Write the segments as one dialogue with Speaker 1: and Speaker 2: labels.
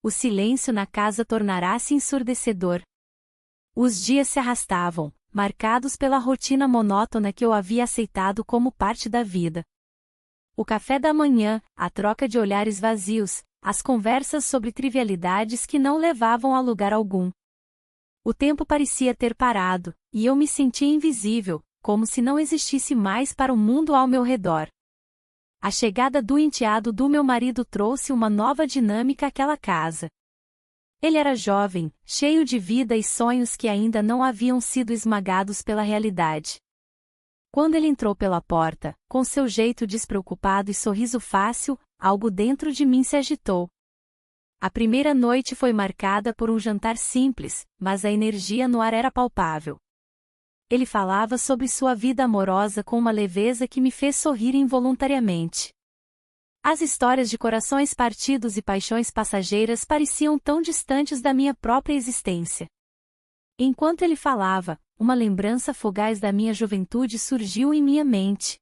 Speaker 1: o silêncio na casa tornara-se ensurdecedor. Os dias se arrastavam, marcados pela rotina monótona que eu havia aceitado como parte da vida. O café da manhã, a troca de olhares vazios, as conversas sobre trivialidades que não levavam a lugar algum. O tempo parecia ter parado, e eu me sentia invisível, como se não existisse mais para o mundo ao meu redor. A chegada do enteado do meu marido trouxe uma nova dinâmica àquela casa. Ele era jovem, cheio de vida e sonhos que ainda não haviam sido esmagados pela realidade. Quando ele entrou pela porta, com seu jeito despreocupado e sorriso fácil, algo dentro de mim se agitou. A primeira noite foi marcada por um jantar simples, mas a energia no ar era palpável. Ele falava sobre sua vida amorosa com uma leveza que me fez sorrir involuntariamente. As histórias de corações partidos e paixões passageiras pareciam tão distantes da minha própria existência. Enquanto ele falava, uma lembrança fugaz da minha juventude surgiu em minha mente.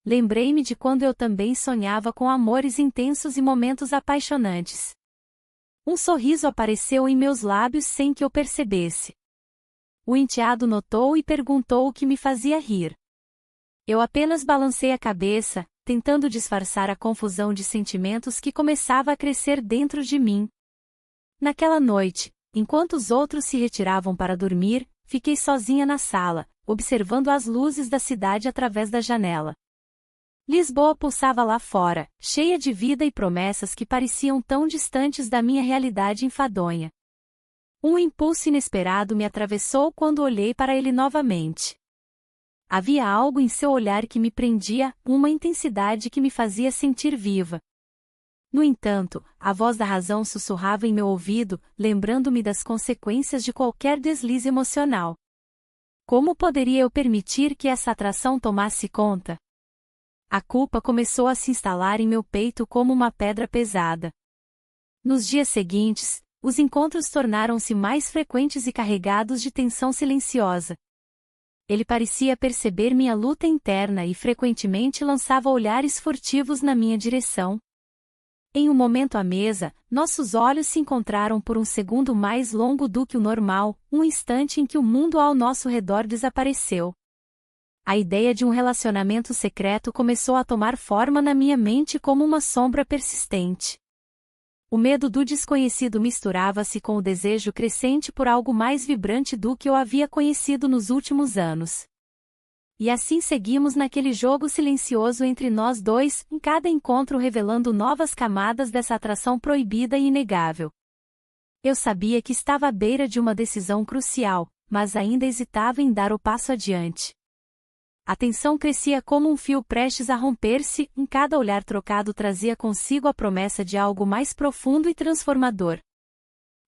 Speaker 1: Lembrei-me de quando eu também sonhava com amores intensos e momentos apaixonantes. Um sorriso apareceu em meus lábios sem que eu percebesse. O enteado notou e perguntou o que me fazia rir. Eu apenas balancei a cabeça, tentando disfarçar a confusão de sentimentos que começava a crescer dentro de mim. Naquela noite, enquanto os outros se retiravam para dormir, fiquei sozinha na sala, observando as luzes da cidade através da janela. Lisboa pulsava lá fora, cheia de vida e promessas que pareciam tão distantes da minha realidade enfadonha. Um impulso inesperado me atravessou quando olhei para ele novamente. Havia algo em seu olhar que me prendia, uma intensidade que me fazia sentir viva. No entanto, a voz da razão sussurrava em meu ouvido, lembrando-me das consequências de qualquer deslize emocional. Como poderia eu permitir que essa atração tomasse conta? A culpa começou a se instalar em meu peito como uma pedra pesada. Nos dias seguintes, os encontros tornaram-se mais frequentes e carregados de tensão silenciosa. Ele parecia perceber minha luta interna e frequentemente lançava olhares furtivos na minha direção. Em um momento à mesa, nossos olhos se encontraram por um segundo mais longo do que o normal, um instante em que o mundo ao nosso redor desapareceu. A ideia de um relacionamento secreto começou a tomar forma na minha mente como uma sombra persistente. O medo do desconhecido misturava-se com o desejo crescente por algo mais vibrante do que eu havia conhecido nos últimos anos. E assim seguimos naquele jogo silencioso entre nós dois, em cada encontro revelando novas camadas dessa atração proibida e inegável. Eu sabia que estava à beira de uma decisão crucial, mas ainda hesitava em dar o passo adiante. A tensão crescia como um fio prestes a romper-se, em cada olhar trocado trazia consigo a promessa de algo mais profundo e transformador.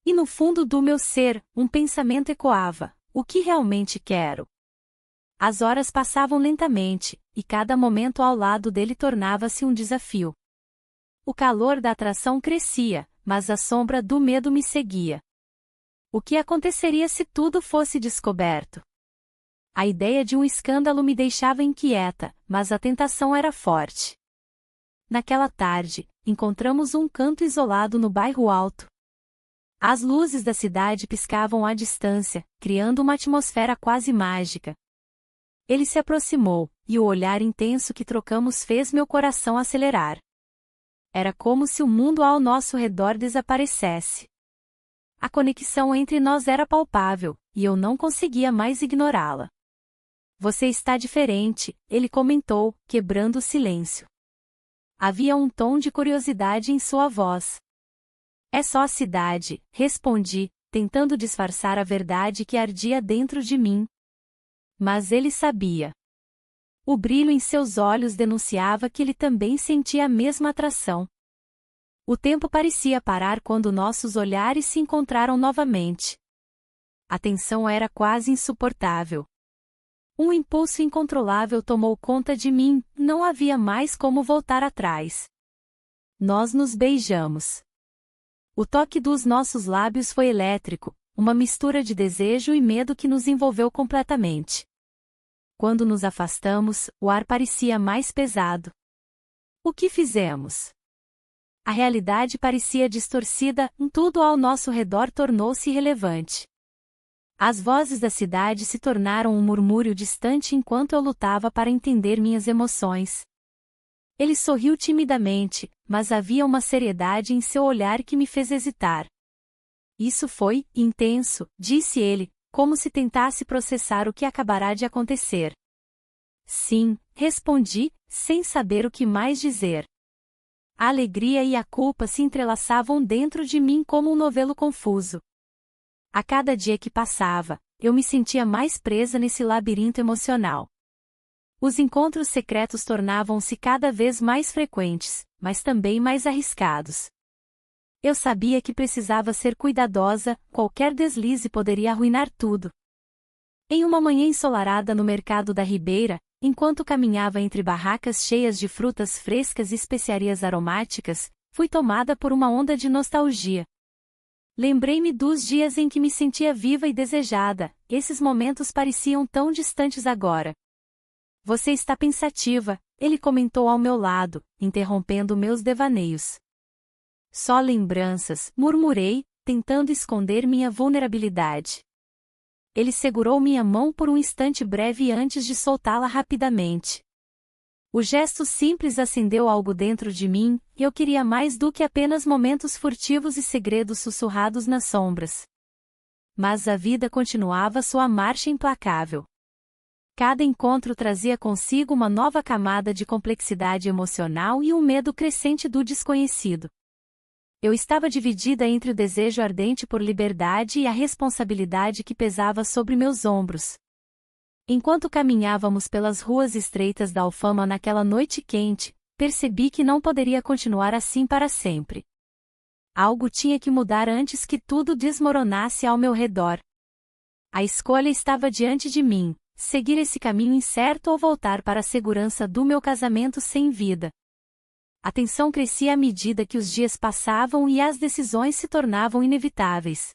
Speaker 1: E no fundo do meu ser, um pensamento ecoava: o que realmente quero? As horas passavam lentamente, e cada momento ao lado dele tornava-se um desafio. O calor da atração crescia, mas a sombra do medo me seguia. O que aconteceria se tudo fosse descoberto? A ideia de um escândalo me deixava inquieta, mas a tentação era forte. Naquela tarde, encontramos um canto isolado no bairro alto. As luzes da cidade piscavam à distância, criando uma atmosfera quase mágica. Ele se aproximou, e o olhar intenso que trocamos fez meu coração acelerar. Era como se o mundo ao nosso redor desaparecesse. A conexão entre nós era palpável, e eu não conseguia mais ignorá-la. Você está diferente, ele comentou, quebrando o silêncio. Havia um tom de curiosidade em sua voz. É só a cidade, respondi, tentando disfarçar a verdade que ardia dentro de mim. Mas ele sabia. O brilho em seus olhos denunciava que ele também sentia a mesma atração. O tempo parecia parar quando nossos olhares se encontraram novamente. A tensão era quase insuportável. Um impulso incontrolável tomou conta de mim, não havia mais como voltar atrás. Nós nos beijamos. O toque dos nossos lábios foi elétrico, uma mistura de desejo e medo que nos envolveu completamente. Quando nos afastamos, o ar parecia mais pesado. O que fizemos? A realidade parecia distorcida, tudo ao nosso redor tornou-se irrelevante. As vozes da cidade se tornaram um murmúrio distante enquanto eu lutava para entender minhas emoções. Ele sorriu timidamente, mas havia uma seriedade em seu olhar que me fez hesitar. Isso foi intenso, disse ele, como se tentasse processar o que acabará de acontecer. Sim, respondi, sem saber o que mais dizer. A alegria e a culpa se entrelaçavam dentro de mim como um novelo confuso. A cada dia que passava, eu me sentia mais presa nesse labirinto emocional. Os encontros secretos tornavam-se cada vez mais frequentes, mas também mais arriscados. Eu sabia que precisava ser cuidadosa, qualquer deslize poderia arruinar tudo. Em uma manhã ensolarada no mercado da Ribeira, enquanto caminhava entre barracas cheias de frutas frescas e especiarias aromáticas, fui tomada por uma onda de nostalgia. Lembrei-me dos dias em que me sentia viva e desejada, esses momentos pareciam tão distantes agora. Você está pensativa, ele comentou ao meu lado, interrompendo meus devaneios. Só lembranças, murmurei, tentando esconder minha vulnerabilidade. Ele segurou minha mão por um instante breve antes de soltá-la rapidamente. O gesto simples acendeu algo dentro de mim, e eu queria mais do que apenas momentos furtivos e segredos sussurrados nas sombras. Mas a vida continuava sua marcha implacável. Cada encontro trazia consigo uma nova camada de complexidade emocional e um medo crescente do desconhecido. Eu estava dividida entre o desejo ardente por liberdade e a responsabilidade que pesava sobre meus ombros. Enquanto caminhávamos pelas ruas estreitas da Alfama naquela noite quente, percebi que não poderia continuar assim para sempre. Algo tinha que mudar antes que tudo desmoronasse ao meu redor. A escolha estava diante de mim, seguir esse caminho incerto ou voltar para a segurança do meu casamento sem vida. A tensão crescia à medida que os dias passavam e as decisões se tornavam inevitáveis.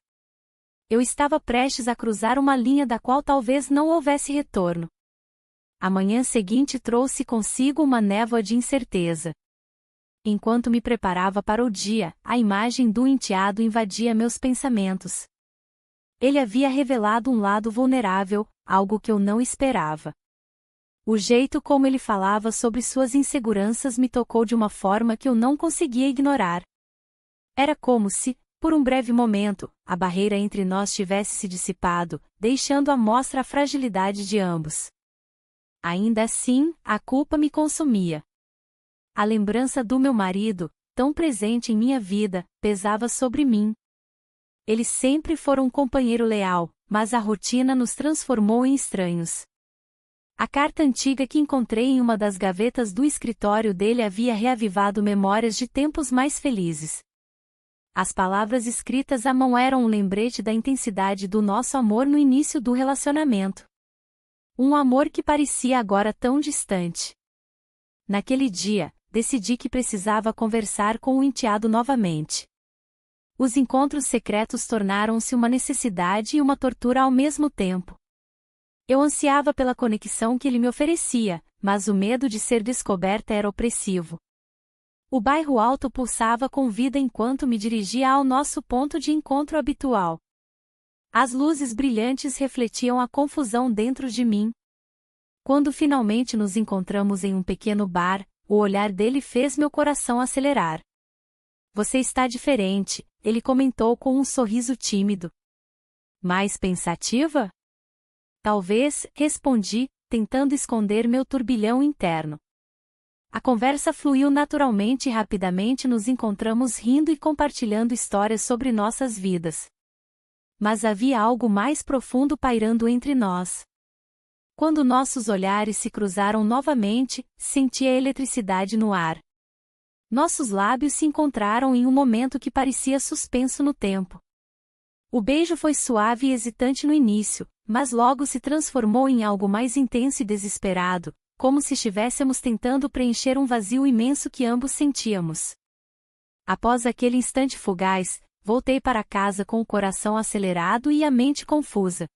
Speaker 1: Eu estava prestes a cruzar uma linha da qual talvez não houvesse retorno. A manhã seguinte trouxe consigo uma névoa de incerteza. Enquanto me preparava para o dia, a imagem do enteado invadia meus pensamentos. Ele havia revelado um lado vulnerável, algo que eu não esperava. O jeito como ele falava sobre suas inseguranças me tocou de uma forma que eu não conseguia ignorar. Era como se, por um breve momento, a barreira entre nós tivesse se dissipado, deixando à mostra a fragilidade de ambos. Ainda assim, a culpa me consumia. A lembrança do meu marido, tão presente em minha vida, pesava sobre mim. Ele sempre foi um companheiro leal, mas a rotina nos transformou em estranhos. A carta antiga que encontrei em uma das gavetas do escritório dele havia reavivado memórias de tempos mais felizes. As palavras escritas à mão eram um lembrete da intensidade do nosso amor no início do relacionamento. Um amor que parecia agora tão distante. Naquele dia, decidi que precisava conversar com o enteado novamente. Os encontros secretos tornaram-se uma necessidade e uma tortura ao mesmo tempo. Eu ansiava pela conexão que ele me oferecia, mas o medo de ser descoberta era opressivo. O bairro alto pulsava com vida enquanto me dirigia ao nosso ponto de encontro habitual. As luzes brilhantes refletiam a confusão dentro de mim. Quando finalmente nos encontramos em um pequeno bar, o olhar dele fez meu coração acelerar. Você está diferente, ele comentou com um sorriso tímido. Mais pensativa? Talvez, respondi, tentando esconder meu turbilhão interno. A conversa fluiu naturalmente e rapidamente nos encontramos rindo e compartilhando histórias sobre nossas vidas. Mas havia algo mais profundo pairando entre nós. Quando nossos olhares se cruzaram novamente, senti a eletricidade no ar. Nossos lábios se encontraram em um momento que parecia suspenso no tempo. O beijo foi suave e hesitante no início, mas logo se transformou em algo mais intenso e desesperado, como se estivéssemos tentando preencher um vazio imenso que ambos sentíamos. Após aquele instante fugaz, voltei para casa com o coração acelerado e a mente confusa.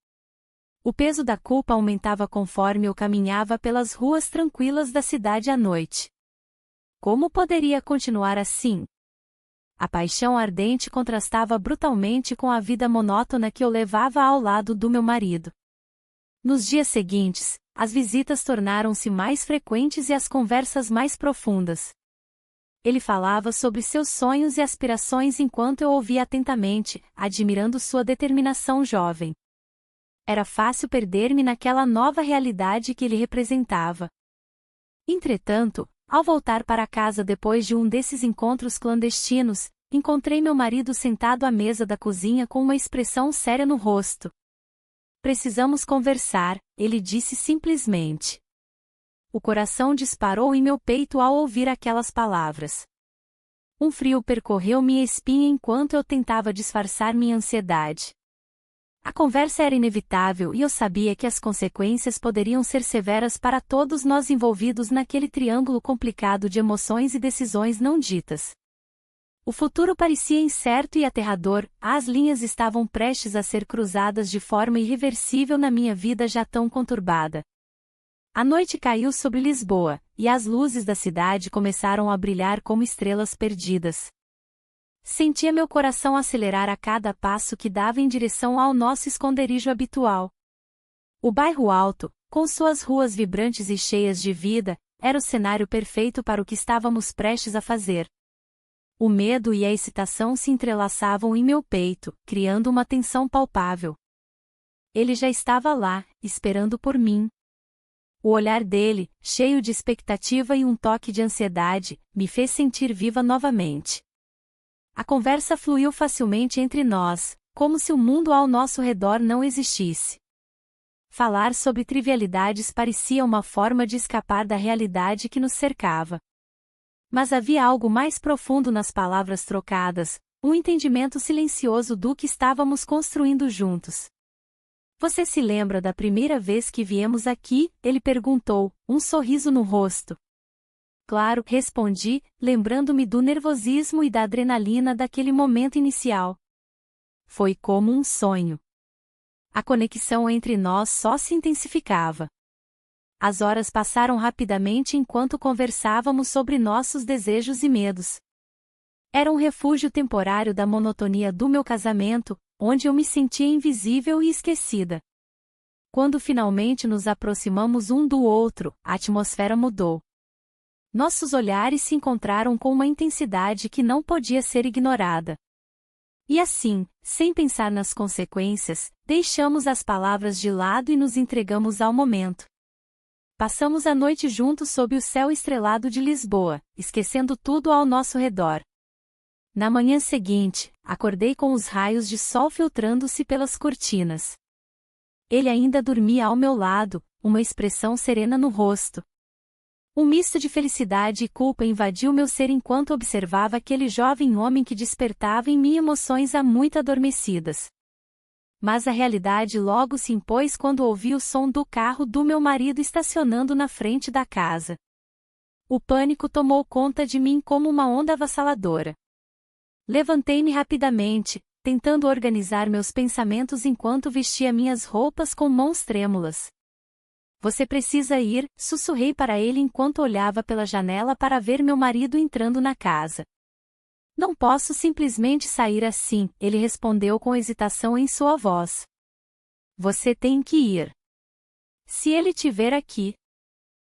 Speaker 1: O peso da culpa aumentava conforme eu caminhava pelas ruas tranquilas da cidade à noite. Como poderia continuar assim? A paixão ardente contrastava brutalmente com a vida monótona que eu levava ao lado do meu marido. Nos dias seguintes, as visitas tornaram-se mais frequentes e as conversas mais profundas. Ele falava sobre seus sonhos e aspirações enquanto eu ouvia atentamente, admirando sua determinação jovem. Era fácil perder-me naquela nova realidade que ele representava. Entretanto, ao voltar para casa depois de um desses encontros clandestinos, encontrei meu marido sentado à mesa da cozinha com uma expressão séria no rosto. Precisamos conversar, ele disse simplesmente. O coração disparou em meu peito ao ouvir aquelas palavras. Um frio percorreu minha espinha enquanto eu tentava disfarçar minha ansiedade. A conversa era inevitável e eu sabia que as consequências poderiam ser severas para todos nós envolvidos naquele triângulo complicado de emoções e decisões não ditas. O futuro parecia incerto e aterrador, as linhas estavam prestes a ser cruzadas de forma irreversível na minha vida já tão conturbada. A noite caiu sobre Lisboa, e as luzes da cidade começaram a brilhar como estrelas perdidas. Sentia meu coração acelerar a cada passo que dava em direção ao nosso esconderijo habitual. O bairro Alto, com suas ruas vibrantes e cheias de vida, era o cenário perfeito para o que estávamos prestes a fazer. O medo e a excitação se entrelaçavam em meu peito, criando uma tensão palpável. Ele já estava lá, esperando por mim. O olhar dele, cheio de expectativa e um toque de ansiedade, me fez sentir viva novamente. A conversa fluiu facilmente entre nós, como se o mundo ao nosso redor não existisse. Falar sobre trivialidades parecia uma forma de escapar da realidade que nos cercava. Mas havia algo mais profundo nas palavras trocadas, um entendimento silencioso do que estávamos construindo juntos. Você se lembra da primeira vez que viemos aqui? Ele perguntou, um sorriso no rosto. Claro, respondi, lembrando-me do nervosismo e da adrenalina daquele momento inicial. Foi como um sonho. A conexão entre nós só se intensificava. As horas passaram rapidamente enquanto conversávamos sobre nossos desejos e medos. Era um refúgio temporário da monotonia do meu casamento, onde eu me sentia invisível e esquecida. Quando finalmente nos aproximamos um do outro, a atmosfera mudou. Nossos olhares se encontraram com uma intensidade que não podia ser ignorada. E assim, sem pensar nas consequências, deixamos as palavras de lado e nos entregamos ao momento. Passamos a noite juntos sob o céu estrelado de Lisboa, esquecendo tudo ao nosso redor. Na manhã seguinte, acordei com os raios de sol filtrando-se pelas cortinas. Ele ainda dormia ao meu lado, uma expressão serena no rosto. Um misto de felicidade e culpa invadiu meu ser enquanto observava aquele jovem homem que despertava em mim emoções há muito adormecidas. Mas a realidade logo se impôs quando ouvi o som do carro do meu marido estacionando na frente da casa. O pânico tomou conta de mim como uma onda avassaladora. Levantei-me rapidamente, tentando organizar meus pensamentos enquanto vestia minhas roupas com mãos trêmulas. Você precisa ir, sussurrei para ele enquanto olhava pela janela para ver meu marido entrando na casa. Não posso simplesmente sair assim, ele respondeu com hesitação em sua voz. Você tem que ir. Se ele te ver aqui.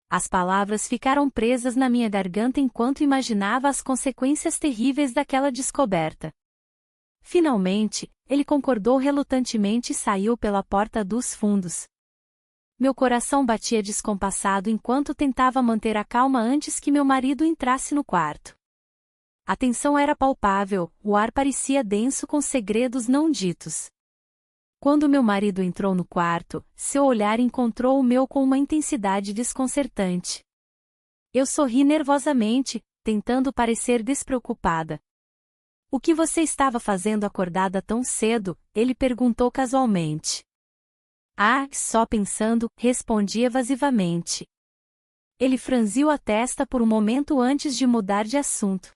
Speaker 1: As palavras ficaram presas na minha garganta enquanto imaginava as consequências terríveis daquela descoberta. Finalmente, ele concordou relutantemente e saiu pela porta dos fundos. Meu coração batia descompassado enquanto tentava manter a calma antes que meu marido entrasse no quarto. A tensão era palpável, o ar parecia denso com segredos não ditos. Quando meu marido entrou no quarto, seu olhar encontrou o meu com uma intensidade desconcertante. Eu sorri nervosamente, tentando parecer despreocupada. O que você estava fazendo acordada tão cedo? Ele perguntou casualmente. Ah, só pensando, respondi evasivamente. Ele franziu a testa por um momento antes de mudar de assunto.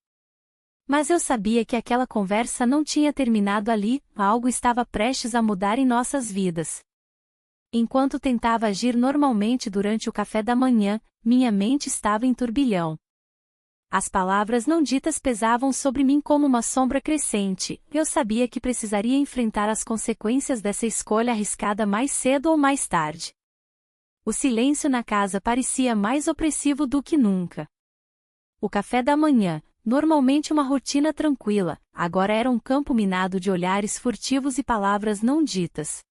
Speaker 1: Mas eu sabia que aquela conversa não tinha terminado ali, algo estava prestes a mudar em nossas vidas. Enquanto tentava agir normalmente durante o café da manhã, minha mente estava em turbilhão. As palavras não ditas pesavam sobre mim como uma sombra crescente. Eu sabia que precisaria enfrentar as consequências dessa escolha arriscada mais cedo ou mais tarde. O silêncio na casa parecia mais opressivo do que nunca. O café da manhã, normalmente uma rotina tranquila, agora era um campo minado de olhares furtivos e palavras não ditas.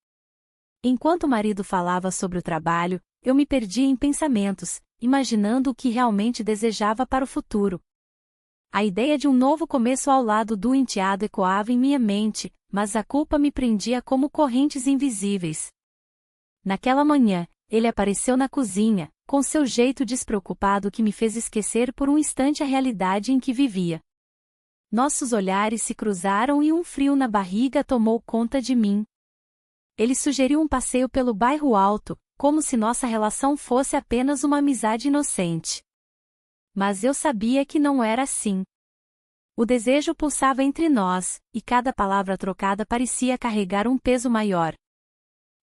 Speaker 1: Enquanto o marido falava sobre o trabalho, eu me perdia em pensamentos, imaginando o que realmente desejava para o futuro. A ideia de um novo começo ao lado do enteado ecoava em minha mente, mas a culpa me prendia como correntes invisíveis. Naquela manhã, ele apareceu na cozinha, com seu jeito despreocupado que me fez esquecer por um instante a realidade em que vivia. Nossos olhares se cruzaram e um frio na barriga tomou conta de mim. Ele sugeriu um passeio pelo bairro alto, como se nossa relação fosse apenas uma amizade inocente. Mas eu sabia que não era assim. O desejo pulsava entre nós, e cada palavra trocada parecia carregar um peso maior.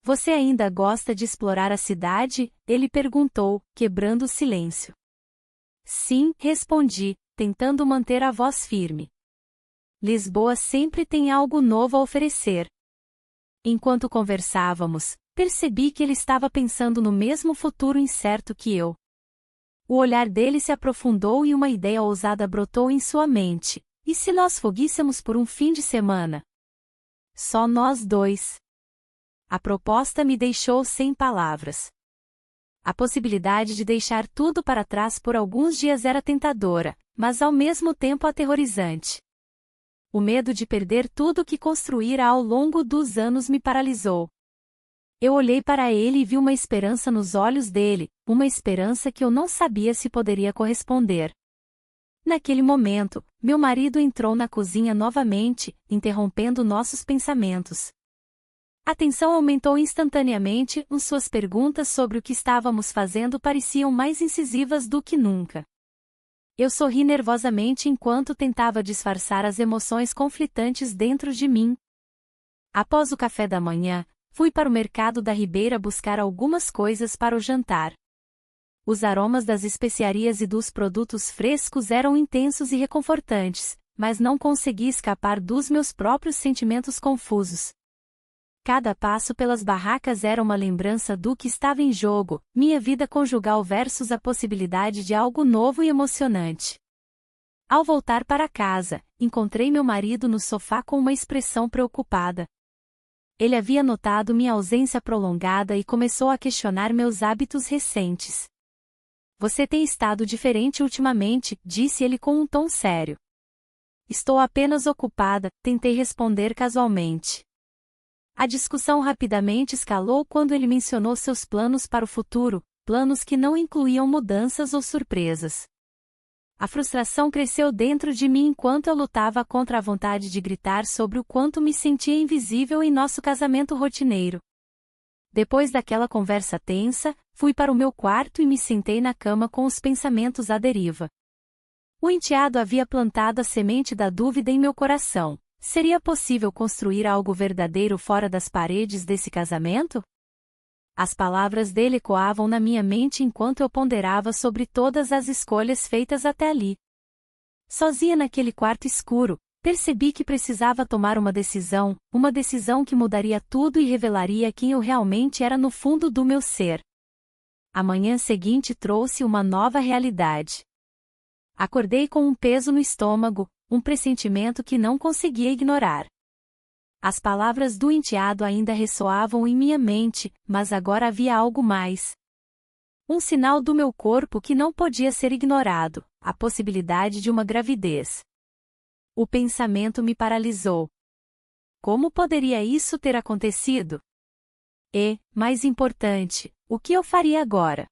Speaker 1: Você ainda gosta de explorar a cidade? Ele perguntou, quebrando o silêncio. Sim, respondi, tentando manter a voz firme. Lisboa sempre tem algo novo a oferecer. Enquanto conversávamos, percebi que ele estava pensando no mesmo futuro incerto que eu. O olhar dele se aprofundou e uma ideia ousada brotou em sua mente. E se nós foguíssemos por um fim de semana? Só nós dois. A proposta me deixou sem palavras. A possibilidade de deixar tudo para trás por alguns dias era tentadora, mas ao mesmo tempo aterrorizante. O medo de perder tudo que construíra ao longo dos anos me paralisou. Eu olhei para ele e vi uma esperança nos olhos dele, uma esperança que eu não sabia se poderia corresponder. Naquele momento, meu marido entrou na cozinha novamente, interrompendo nossos pensamentos. A tensão aumentou instantaneamente, e suas perguntas sobre o que estávamos fazendo pareciam mais incisivas do que nunca. Eu sorri nervosamente enquanto tentava disfarçar as emoções conflitantes dentro de mim. Após o café da manhã, fui para o mercado da Ribeira buscar algumas coisas para o jantar. Os aromas das especiarias e dos produtos frescos eram intensos e reconfortantes, mas não consegui escapar dos meus próprios sentimentos confusos. Cada passo pelas barracas era uma lembrança do que estava em jogo, minha vida conjugal versus a possibilidade de algo novo e emocionante. Ao voltar para casa, encontrei meu marido no sofá com uma expressão preocupada. Ele havia notado minha ausência prolongada e começou a questionar meus hábitos recentes. Você tem estado diferente ultimamente, disse ele com um tom sério. Estou apenas ocupada, tentei responder casualmente. A discussão rapidamente escalou quando ele mencionou seus planos para o futuro, planos que não incluíam mudanças ou surpresas. A frustração cresceu dentro de mim enquanto eu lutava contra a vontade de gritar sobre o quanto me sentia invisível em nosso casamento rotineiro. Depois daquela conversa tensa, fui para o meu quarto e me sentei na cama com os pensamentos à deriva. O enteado havia plantado a semente da dúvida em meu coração. Seria possível construir algo verdadeiro fora das paredes desse casamento? As palavras dele ecoavam na minha mente enquanto eu ponderava sobre todas as escolhas feitas até ali. Sozinha naquele quarto escuro, percebi que precisava tomar uma decisão que mudaria tudo e revelaria quem eu realmente era no fundo do meu ser. A manhã seguinte trouxe uma nova realidade. Acordei com um peso no estômago, um pressentimento que não conseguia ignorar. As palavras do enteado ainda ressoavam em minha mente, mas agora havia algo mais. Um sinal do meu corpo que não podia ser ignorado, a possibilidade de uma gravidez. O pensamento me paralisou. Como poderia isso ter acontecido? E, mais importante, o que eu faria agora?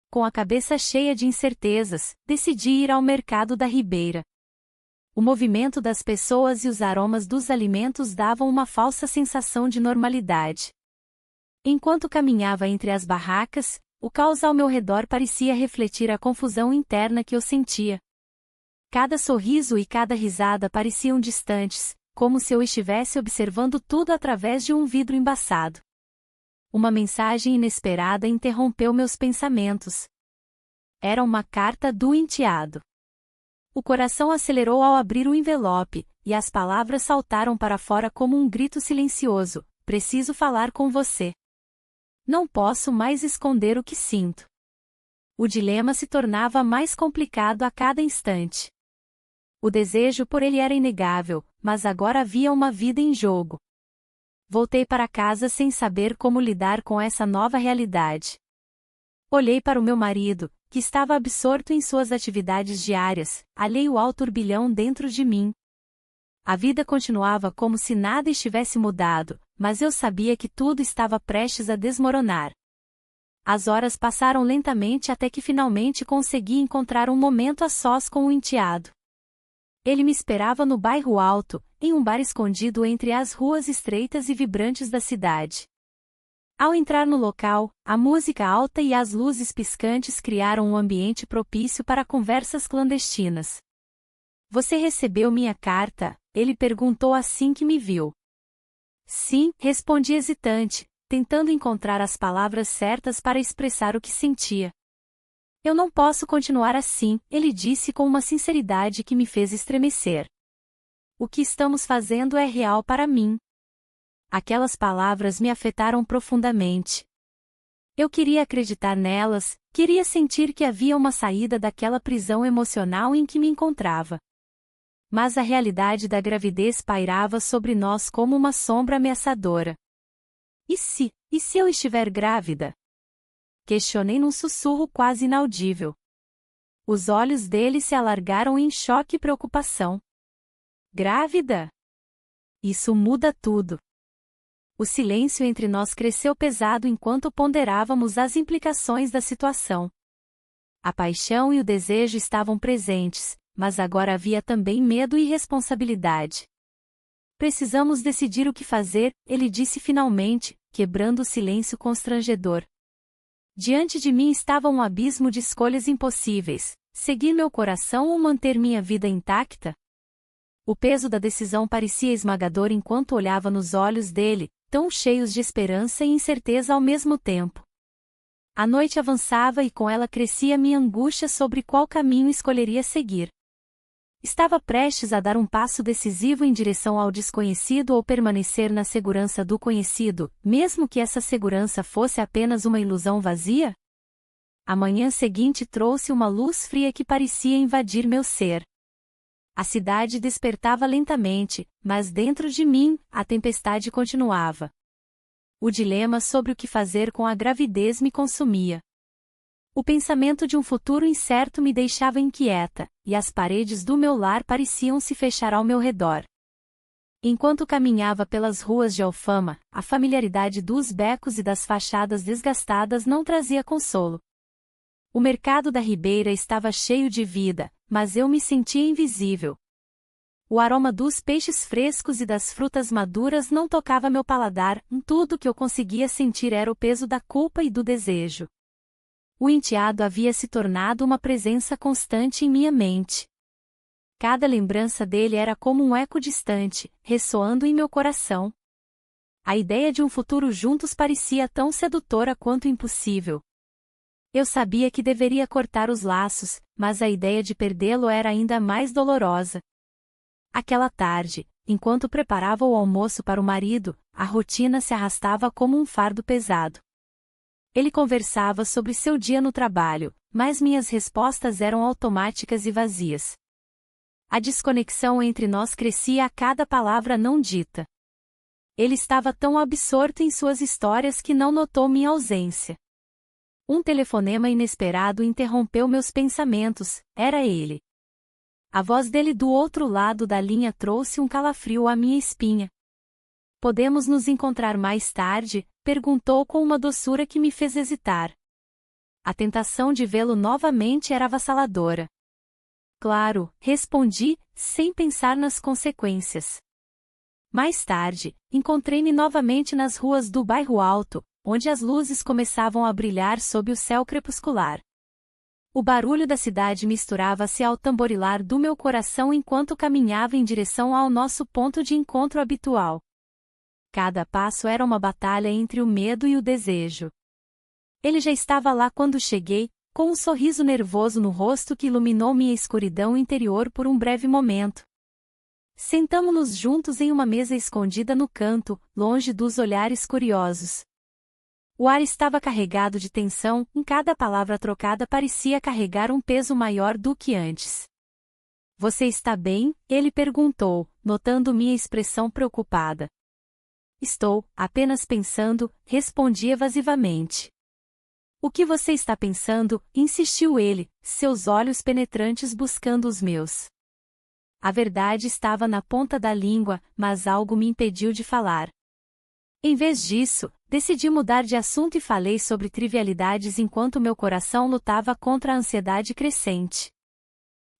Speaker 1: Com a cabeça cheia de incertezas, decidi ir ao mercado da Ribeira. O movimento das pessoas e os aromas dos alimentos davam uma falsa sensação de normalidade. Enquanto caminhava entre as barracas, o caos ao meu redor parecia refletir a confusão interna que eu sentia. Cada sorriso e cada risada pareciam distantes, como se eu estivesse observando tudo através de um vidro embaçado. Uma mensagem inesperada interrompeu meus pensamentos. Era uma carta do enteado. O coração acelerou ao abrir o envelope, e as palavras saltaram para fora como um grito silencioso: preciso falar com você. Não posso mais esconder o que sinto. O dilema se tornava mais complicado a cada instante. O desejo por ele era inegável, mas agora havia uma vida em jogo. Voltei para casa sem saber como lidar com essa nova realidade. Olhei para o meu marido, que estava absorto em suas atividades diárias, alheio ao turbilhão dentro de mim. A vida continuava como se nada estivesse mudado, mas eu sabia que tudo estava prestes a desmoronar. As horas passaram lentamente até que finalmente consegui encontrar um momento a sós com o enteado. Ele me esperava no bairro Alto, em um bar escondido entre as ruas estreitas e vibrantes da cidade. Ao entrar no local, a música alta e as luzes piscantes criaram um ambiente propício para conversas clandestinas. Você recebeu minha carta? Ele perguntou assim que me viu. Sim, respondi hesitante, tentando encontrar as palavras certas para expressar o que sentia. Eu não posso continuar assim, ele disse com uma sinceridade que me fez estremecer. O que estamos fazendo é real para mim. Aquelas palavras me afetaram profundamente. Eu queria acreditar nelas, queria sentir que havia uma saída daquela prisão emocional em que me encontrava. Mas a realidade da gravidez pairava sobre nós como uma sombra ameaçadora. E se eu estiver grávida? Questionei num sussurro quase inaudível. Os olhos dele se alargaram em choque e preocupação. Grávida? Isso muda tudo. O silêncio entre nós cresceu pesado enquanto ponderávamos as implicações da situação. A paixão e o desejo estavam presentes, mas agora havia também medo e responsabilidade. Precisamos decidir o que fazer, ele disse finalmente, quebrando o silêncio constrangedor. Diante de mim estava um abismo de escolhas impossíveis: seguir meu coração ou manter minha vida intacta? O peso da decisão parecia esmagador enquanto olhava nos olhos dele, tão cheios de esperança e incerteza ao mesmo tempo. A noite avançava e com ela crescia minha angústia sobre qual caminho escolheria seguir. Estava prestes a dar um passo decisivo em direção ao desconhecido ou permanecer na segurança do conhecido, mesmo que essa segurança fosse apenas uma ilusão vazia? A manhã seguinte trouxe uma luz fria que parecia invadir meu ser. A cidade despertava lentamente, mas dentro de mim, a tempestade continuava. O dilema sobre o que fazer com a gravidez me consumia. O pensamento de um futuro incerto me deixava inquieta, e as paredes do meu lar pareciam se fechar ao meu redor. Enquanto caminhava pelas ruas de Alfama, a familiaridade dos becos e das fachadas desgastadas não trazia consolo. O mercado da Ribeira estava cheio de vida, mas eu me sentia invisível. O aroma dos peixes frescos e das frutas maduras não tocava meu paladar, tudo que eu conseguia sentir era o peso da culpa e do desejo. O enteado havia se tornado uma presença constante em minha mente. Cada lembrança dele era como um eco distante, ressoando em meu coração. A ideia de um futuro juntos parecia tão sedutora quanto impossível. Eu sabia que deveria cortar os laços, mas a ideia de perdê-lo era ainda mais dolorosa. Aquela tarde, enquanto preparava o almoço para o marido, a rotina se arrastava como um fardo pesado. Ele conversava sobre seu dia no trabalho, mas minhas respostas eram automáticas e vazias. A desconexão entre nós crescia a cada palavra não dita. Ele estava tão absorto em suas histórias que não notou minha ausência. Um telefonema inesperado interrompeu meus pensamentos, era ele. A voz dele do outro lado da linha trouxe um calafrio à minha espinha. Podemos nos encontrar mais tarde? Perguntou com uma doçura que me fez hesitar. A tentação de vê-lo novamente era avassaladora. Claro, respondi, sem pensar nas consequências. Mais tarde, encontrei-me novamente nas ruas do bairro Alto, onde as luzes começavam a brilhar sob o céu crepuscular. O barulho da cidade misturava-se ao tamborilar do meu coração enquanto caminhava em direção ao nosso ponto de encontro habitual. Cada passo era uma batalha entre o medo e o desejo. Ele já estava lá quando cheguei, com um sorriso nervoso no rosto que iluminou minha escuridão interior por um breve momento. Sentamo-nos juntos em uma mesa escondida no canto, longe dos olhares curiosos. O ar estava carregado de tensão, cada palavra trocada parecia carregar um peso maior do que antes. Você está bem? Ele perguntou, notando minha expressão preocupada. Estou, apenas pensando, respondi evasivamente. O que você está pensando? Insistiu ele, seus olhos penetrantes buscando os meus. A verdade estava na ponta da língua, mas algo me impediu de falar. Em vez disso, decidi mudar de assunto e falei sobre trivialidades enquanto meu coração lutava contra a ansiedade crescente.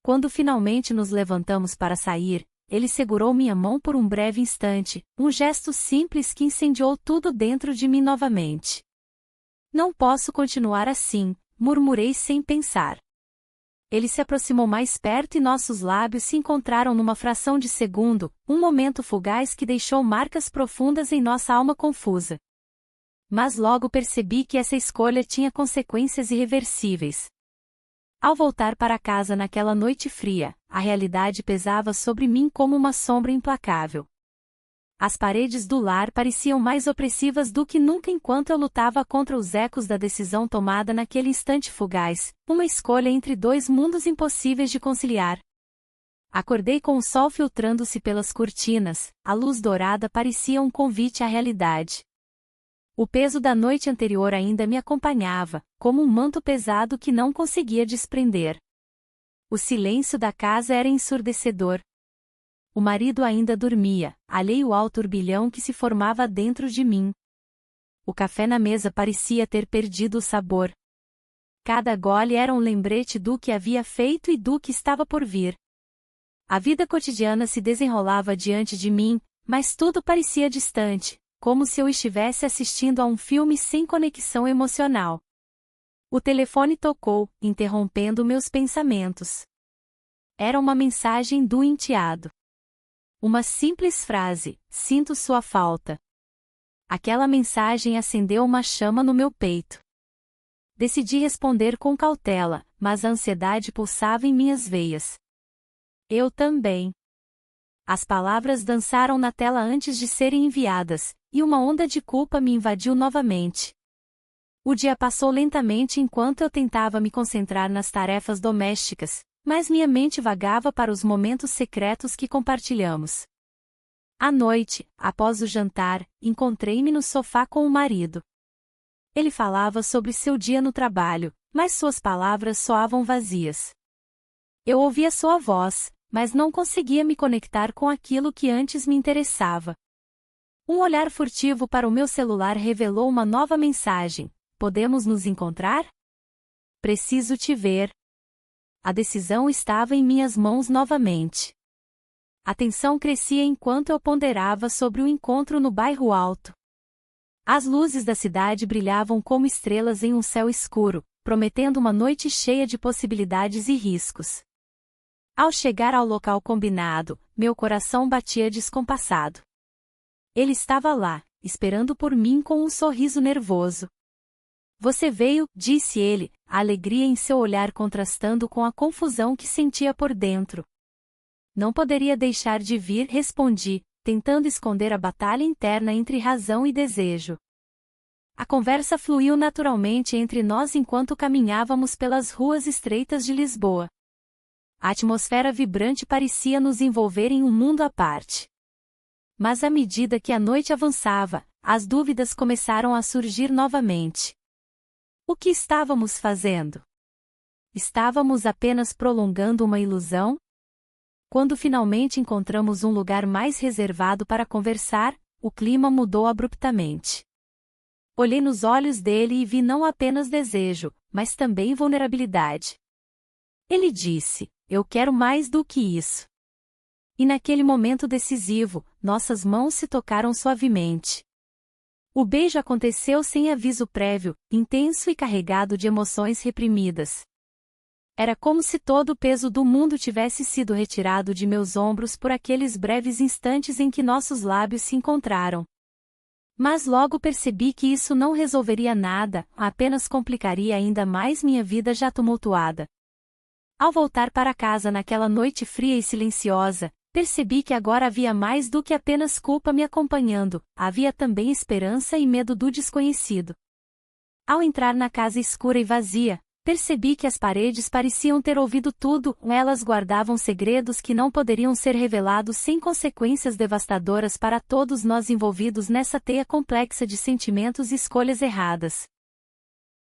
Speaker 1: Quando finalmente nos levantamos para sair, ele segurou minha mão por um breve instante, um gesto simples que incendiou tudo dentro de mim novamente. Não posso continuar assim, murmurei sem pensar. Ele se aproximou mais perto e nossos lábios se encontraram numa fração de segundo, um momento fugaz que deixou marcas profundas em nossa alma confusa. Mas logo percebi que essa escolha tinha consequências irreversíveis. Ao voltar para casa naquela noite fria, a realidade pesava sobre mim como uma sombra implacável. As paredes do lar pareciam mais opressivas do que nunca enquanto eu lutava contra os ecos da decisão tomada naquele instante fugaz, uma escolha entre dois mundos impossíveis de conciliar. Acordei com o sol filtrando-se pelas cortinas, a luz dourada parecia um convite à realidade. O peso da noite anterior ainda me acompanhava, como um manto pesado que não conseguia desprender. O silêncio da casa era ensurdecedor. O marido ainda dormia, alheio ao turbilhão que se formava dentro de mim. O café na mesa parecia ter perdido o sabor. Cada gole era um lembrete do que havia feito e do que estava por vir. A vida cotidiana se desenrolava diante de mim, mas tudo parecia distante, como se eu estivesse assistindo a um filme sem conexão emocional. O telefone tocou, interrompendo meus pensamentos. Era uma mensagem do enteado. Uma simples frase: sinto sua falta. Aquela mensagem acendeu uma chama no meu peito. Decidi responder com cautela, mas a ansiedade pulsava em minhas veias. Eu também. As palavras dançaram na tela antes de serem enviadas, e uma onda de culpa me invadiu novamente. O dia passou lentamente enquanto eu tentava me concentrar nas tarefas domésticas, mas minha mente vagava para os momentos secretos que compartilhamos. À noite, após o jantar, encontrei-me no sofá com o marido. Ele falava sobre seu dia no trabalho, mas suas palavras soavam vazias. Eu ouvia sua voz, mas não conseguia me conectar com aquilo que antes me interessava. Um olhar furtivo para o meu celular revelou uma nova mensagem: podemos nos encontrar? Preciso te ver. A decisão estava em minhas mãos novamente. A tensão crescia enquanto eu ponderava sobre o encontro no bairro alto. As luzes da cidade brilhavam como estrelas em um céu escuro, prometendo uma noite cheia de possibilidades e riscos. Ao chegar ao local combinado, meu coração batia descompassado. Ele estava lá, esperando por mim com um sorriso nervoso. Você veio, disse ele, a alegria em seu olhar contrastando com a confusão que sentia por dentro. Não poderia deixar de vir, respondi, tentando esconder a batalha interna entre razão e desejo. A conversa fluiu naturalmente entre nós enquanto caminhávamos pelas ruas estreitas de Lisboa. A atmosfera vibrante parecia nos envolver em um mundo à parte. Mas à medida que a noite avançava, as dúvidas começaram a surgir novamente. O que estávamos fazendo? Estávamos apenas prolongando uma ilusão? Quando finalmente encontramos um lugar mais reservado para conversar, o clima mudou abruptamente. Olhei nos olhos dele e vi não apenas desejo, mas também vulnerabilidade. Ele disse: eu quero mais do que isso. E naquele momento decisivo, nossas mãos se tocaram suavemente. O beijo aconteceu sem aviso prévio, intenso e carregado de emoções reprimidas. Era como se todo o peso do mundo tivesse sido retirado de meus ombros por aqueles breves instantes em que nossos lábios se encontraram. Mas logo percebi que isso não resolveria nada, apenas complicaria ainda mais minha vida já tumultuada. Ao voltar para casa naquela noite fria e silenciosa, percebi que agora havia mais do que apenas culpa me acompanhando, havia também esperança e medo do desconhecido. Ao entrar na casa escura e vazia, percebi que as paredes pareciam ter ouvido tudo, elas guardavam segredos que não poderiam ser revelados sem consequências devastadoras para todos nós envolvidos nessa teia complexa de sentimentos e escolhas erradas.